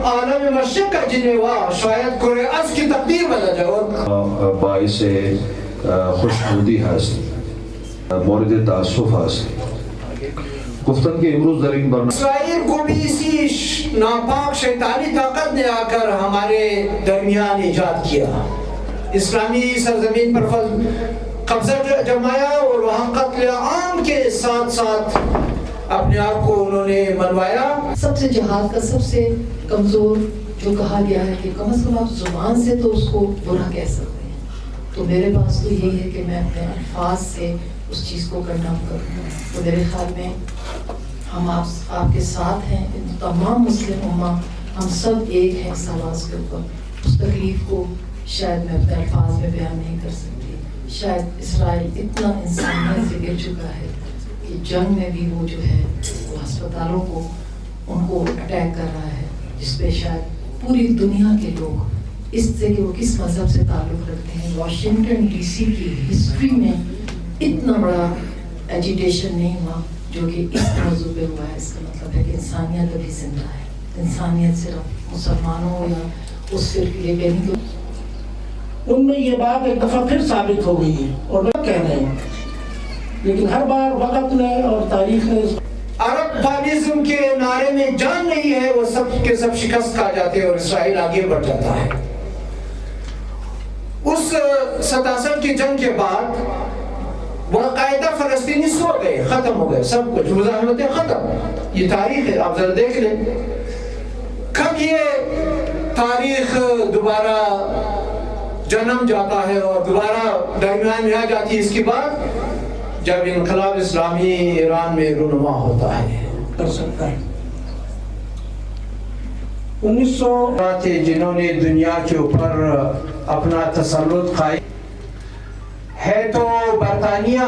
عالم مشرق کا جنیوا شاید کره از کی تقدیر بدل جاود باعث خوشنودی هست، مورد تأسف هست. گفتن کہ امروز در این برنامه اسرائیل کو بھی اسی ناپاک شیطانی طاقت نے آ کر ہمارے درمیان ایجاد کیا، اسلامی سرزمین پر قبضہ جمایا اور وہاں قتل عام کے ساتھ ساتھ اپنے آپ کو انہوں نے منوایا. سب سے جہاد کا سب سے کمزور جو کہا گیا ہے کہ کم از کم آپ زبان سے تو اس کو برا کہہ سکتے ہیں، تو میرے پاس تو یہی ہے کہ میں اپنے الفاظ سے اس چیز کو کنڈم کروں. تو میرے خیال میں ہم آپ کے ساتھ ہیں، تمام مسلم امہ ہم سب ایک ہیں اس آواز کے اوپر. اس تکلیف کو شاید میں اپنے الفاظ میں بیان نہیں کر سکتی. شاید اسرائیل اتنا انسانیت سے گر چکا ہے کہ جنگ میں بھی وہ جو ہے وہ ہسپتالوں کو ان کو اٹیک کر رہا ہے، جس پہ شاید پوری دنیا کے لوگ اس سے کہ وہ کس مذہب سے تعلق رکھتے ہیں. واشنگٹن ڈی سی کی ہسٹری میں اتنا بڑا ایجیٹیشن نہیں ہوا جو کہ اس موضوع پہ ہوا ہے. اس کا مطلب ہے کہ انسانیت ابھی زندہ ہے. انسانیت صرف مسلمانوں یا اس فرقے پہ نہیں. ان میں یہ بات ایک دفعہ پھر ثابت ہو گئی ہے اور وہ کہہ رہے ہیں، لیکن ہر بار وقت نے اور تاریخ نے عرب فاشزم کے نعرے میں جان نہیں ہے، وہ سب کے سب شکست کھا جاتے ہیں اور اسرائیل آگے بڑھ جاتا ہے. اس 67 کی جنگ کے بعد باقاعدہ فلسطینی سو گئے، ختم ہو گئے، سب کچھ مزاحمتیں ختم. یہ تاریخ ہے، آپ ذرا دیکھ لیں. کب یہ تاریخ دوبارہ جنم جاتا ہے اور دوبارہ درمیان میں آ جاتی ہے اس کے بعد جب انقلاب اسلامی ایران میں رونما ہوتا ہے. کر سکتا ہے 1900 تھے جنہوں نے دنیا کے اوپر اپنا تسلط قائم ہے. تو برطانیہ